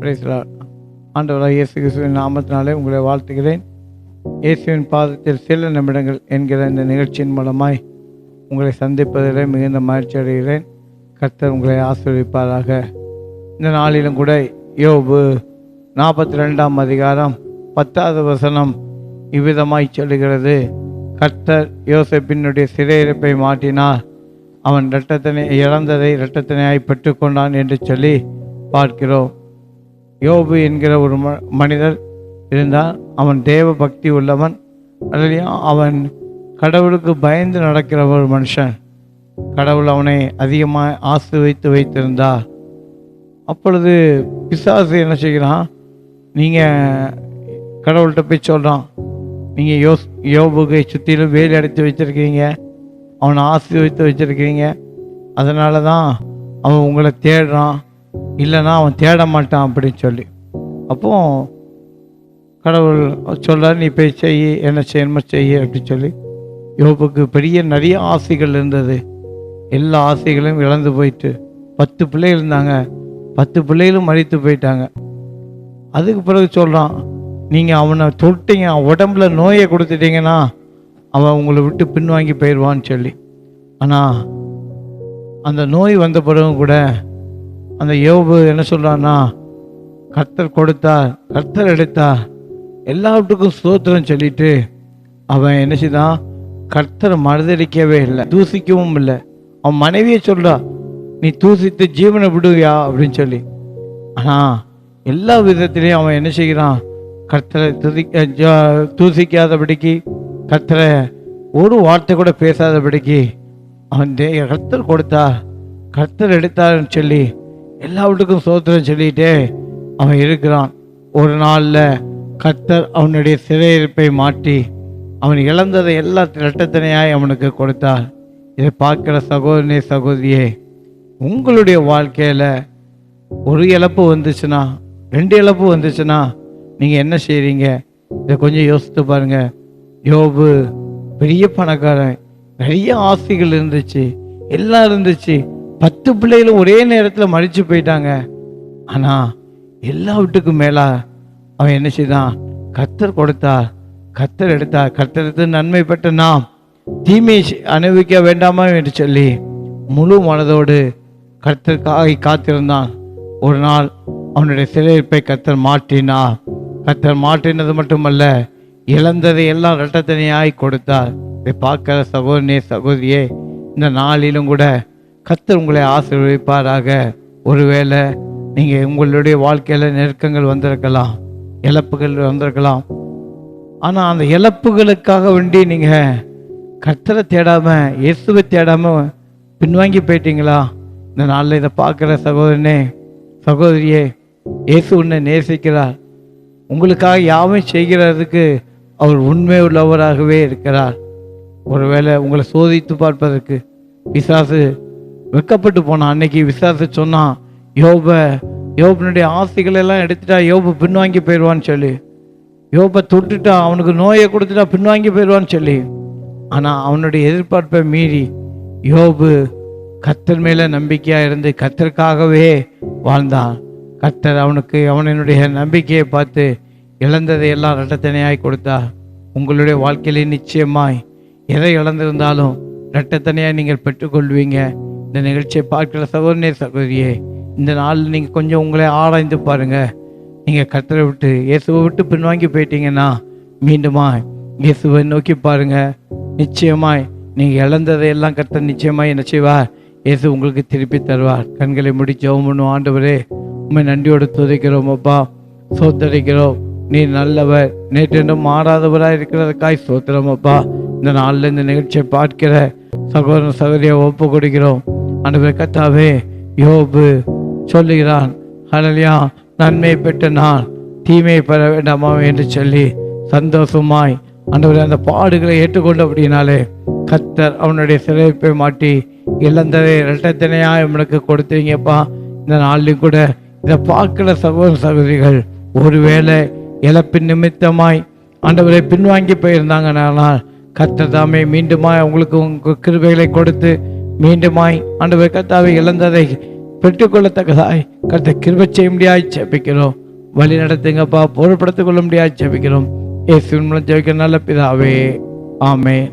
பிரைஸ்லார். ஆண்டவராக இயேசு கிறிஸ்துவின் நாமத்தினாலே உங்களை வாழ்த்துகிறேன். இயேசுவின் பாதத்தில் சில நிமிடங்கள் என்கிற இந்த நிகழ்ச்சியின் மூலமாய் உங்களை சந்திப்பதில் மிகுந்த மகிழ்ச்சி அடைகிறேன். கர்த்தர் உங்களை ஆசீர்வதிப்பாராக. இந்த நாளிலும் கூட யோபு 42ஆம் அதிகாரம் 10வது வசனம் இவ்விதமாய் சொல்லுகிறது. கர்த்தர் யோசேப்பினுடைய சிறையிருப்பை மாற்றினார், அவன் இழந்ததை இரட்டத்தனையாய் பெற்றுக்கொண்டான் என்று சொல்லி பார்க்கிறோம். யோபு என்கிற ஒரு மனிதர் இருந்தால் அவன் தேவ பக்தி உள்ளவன். அதுலேயும் அவன் கடவுளுக்கு பயந்து நடக்கிற ஒரு மனுஷன். கடவுள் அவனை அதிகமாக ஆசீர்வதித்து வைத்திருந்தார். அப்பொழுது பிசாசு என்ன செய்கிறான், நீங்கள் கடவுள்கிட்ட போய் சொல்கிறான், நீங்கள் யோபுகை சுற்றிலும் வேலி அடைத்து வச்சுருக்கீங்க, அவனை ஆசீர்வதித்து வச்சுருக்கீங்க, அதனால தான் அவன் உங்களை தேடுறான், இல்லைன்னா அவன் தேட மாட்டான் அப்படின்னு சொல்லி. அப்போ கடவுள் சொல்கிறார், நீ போய் செய், என்ன செய்யணுமோ செய்ய அப்படின்னு சொல்லி. யோபுக்கு நிறைய ஆசைகள் இருந்தது. எல்லா ஆசைகளையும் இழந்து போயிட்டு 10 பிள்ளைகள் இருந்தாங்க, 10 பிள்ளைகளும் மறித்து போயிட்டாங்க. அதுக்கு பிறகு சொல்கிறான், நீங்கள் அவனை தொட்டீங்க, உடம்புல நோயை கொடுத்துட்டீங்கன்னா அவன் உங்களை விட்டு பின்வாங்கி போயிடுவான்னு சொல்லி. ஆனால் அந்த நோய் வந்த பிறகு கூட அந்த யோபு என்ன சொல்கிறான்னா, கர்த்தர் கொடுத்தார், கர்த்தர் எடுத்தார், எல்லாவற்றுக்கும் ஸ்தோத்திரம் சொல்லிட்டு அவன் என்ன செய்தான், கர்த்தரை மறுதளிக்கவே இல்லை, தூசிக்கவும் இல்லை. அவன் மனைவியை சொல்றா, நீ தூசித்து ஜீவனை விடுவியா அப்படின்னு சொல்லி. ஆனால் எல்லா விதத்திலையும் அவன் என்ன செய்கிறான், கர்த்தரை தூசிக்காதபடிக்கு, கர்த்தரை ஒரு வார்த்தை கூட பேசாதபடிக்கு அவன் கர்த்தர் கொடுத்தார், கர்த்தர் எடுத்தார்னு சொல்லி எல்லாவற்றுக்கும் சோத்திரம் சொல்லிட்டே அவன் இருக்கிறான். ஒரு நாளில் கர்த்தர் அவனுடைய சிறையிருப்பை மாற்றி அவன் இழந்ததை எல்லா இரட்டத்தனையாய் அவனுக்கு கொடுத்தார். இதை பார்க்கிற சகோதரனே சகோதரியே, உங்களுடைய வாழ்க்கையில் ஒரு இழப்பு வந்துச்சுன்னா, 2 இழப்பு வந்துச்சுன்னா நீங்கள் என்ன செய்கிறீங்க? இதை கொஞ்சம் யோசித்து பாருங்க. யோபு பெரிய பணக்காரன், நிறைய ஆசைகள் இருந்துச்சு, எல்லாம் இருந்துச்சு, 10 பிள்ளைகளும் ஒரே நேரத்தில் மறித்து போயிட்டாங்க. ஆனால் எல்லாவற்றுக்கும் மேலா அவன் என்ன செய்தான், கர்த்தர் கொடுத்தார், கர்த்தர் எடுத்தார், கர்த்தர் எடுத்து நன்மை பெற்ற நாம் தீமை அனுபவிக்க வேண்டாமா என்று சொல்லி முழு மனதோடு கர்த்தருக்காக காத்திருந்தான். ஒரு நாள் அவனுடைய சிறையிருப்பை கர்த்தர் மாற்றினார். கர்த்தர் மாற்றினது மட்டுமல்ல, இழந்ததை எல்லாம் இரட்டத்தனையாய் கொடுத்தார். இதை பார்க்கிற சகோதரனே சகோதரியே, இந்த நாளிலும் கூட கர்த்தர் உங்களை ஆசீர்வதிப்பாராக. ஒருவேளை நீங்கள் உங்களுடைய வாழ்க்கையில் நெருக்கங்கள் வந்திருக்கலாம், இழப்புகள் வந்திருக்கலாம். ஆனால் அந்த இழப்புகளுக்காக வேண்டி நீங்கள் கர்த்தரை தேடாமல், இயேசுவை தேடாமல் பின்வாங்கி போயிட்டீங்களா? இந்த நாளில் இதை பார்க்குற சகோதரனே சகோதரியே, இயேசு உன்னை நேசிக்கிறார். உங்களுக்காக யாவும் செய்கிறதுக்கு அவர் உண்மை உள்ளவராகவே இருக்கிறார். ஒருவேளை உங்களை சோதித்து பார்ப்பதற்கு பிசாசு வெக்கப்பட்டு போனான். அன்னைக்கு விசாரித்து சொன்னான், யோபனுடைய ஆசைகள் எல்லாம் எடுத்துட்டா யோபு பின்வாங்கி போயிடுவான்னு சொல்லி, யோபை தொட்டுட்டா, அவனுக்கு நோயை கொடுத்துட்டா பின்வாங்கி போயிடுவான்னு சொல்லி. ஆனால் அவனுடைய எதிர்பார்ப்பை மீறி யோபு கர்த்தர் மேலே நம்பிக்கையாக இருந்து கர்த்தருக்காகவே வாழ்ந்தான். கர்த்தர் அவனுடைய நம்பிக்கையை பார்த்து இழந்ததை எல்லாம் இரட்டத்தனையாய் கொடுத்தார். உங்களுடைய வாழ்க்கையிலே நிச்சயமாய் எதை இழந்திருந்தாலும் இரட்டத்தனையாய் நீங்கள் பெற்றுக்கொள்வீங்க. இந்த நிகழ்ச்சியை பார்க்கிற சகோதரனே சகோதரியே, இந்த நாளில் நீங்கள் கொஞ்சம் உங்களை ஆராய்ந்து பாருங்கள். நீங்கள் கர்த்தரை விட்டு, இயேசுவை விட்டு பின்வாங்கி போயிட்டீங்கன்னா மீண்டுமா இயேசுவை நோக்கி பாருங்கள். நிச்சயமாய் நீங்கள் இழந்ததை எல்லாம் கர்த்தர் நிச்சயமாய் என்ன செய்வார், இயேசு உங்களுக்கு திருப்பி தருவார். கண்களை முடி ஜெபம் பண்ணுவோம். ஆண்டவரே, உண்மை நன்றியோடு துதிக்கிறோம் அப்பா, சோத்தரிக்கிறோம். நீ நல்லவர், நேற்றென்றும் மாறாதவராக இருக்கிறதுக்காய் சோத்திரம் அப்பா. இந்த நாளில் இந்த நிகழ்ச்சியை பார்க்கிற சகோதரன் சகோதரியை ஒப்பு கொடுக்கிறோம். ஆண்டவரே கர்த்தாவே, யோபு சொல்லுகிறான், ஹல்லேலூயா, நன்மை பெற்ற நான் தீமையை பெற வேண்டாமா என்று சொல்லி சந்தோஷமாய் ஆண்டவரே அந்த பாடுகளை ஏற்றுக்கொண்டு அப்படின்னாலே கர்த்தர் அவனுடைய சிறைப்பை மாட்டி இழந்ததை இரட்டத்தனையாக அவனுக்கு கொடுத்தீங்கப்பா. இந்த நாளிலும் கூட இதை பார்க்கிற சகோதர சகோதரிகள் ஒருவேளை இழப்பின் நிமித்தமாய் ஆண்டவரை பின்வாங்கி போயிருந்தாங்கனால் கர்த்தர் தாமே மீண்டுமாய் அவங்களுக்கு உங்கள் கிருபைகளை கொடுத்து மீண்டுமாய் ஆண்டவர் கர்த்தாவை இழந்ததை பெற்றுக்கொள்ளத்தக்கதாய் கர்த்தர் கிருபை செய்ய முடியாது ஜெபிக்கிறோம். வழி நடத்துங்கப்பா, பொருட்படுத்திக் கொள்ள முடியாது ஜெபிக்கிறோம். இயேசுவின் மூலம் ஜெபிக்கிற நல்ல பிதாவே, ஆமென்.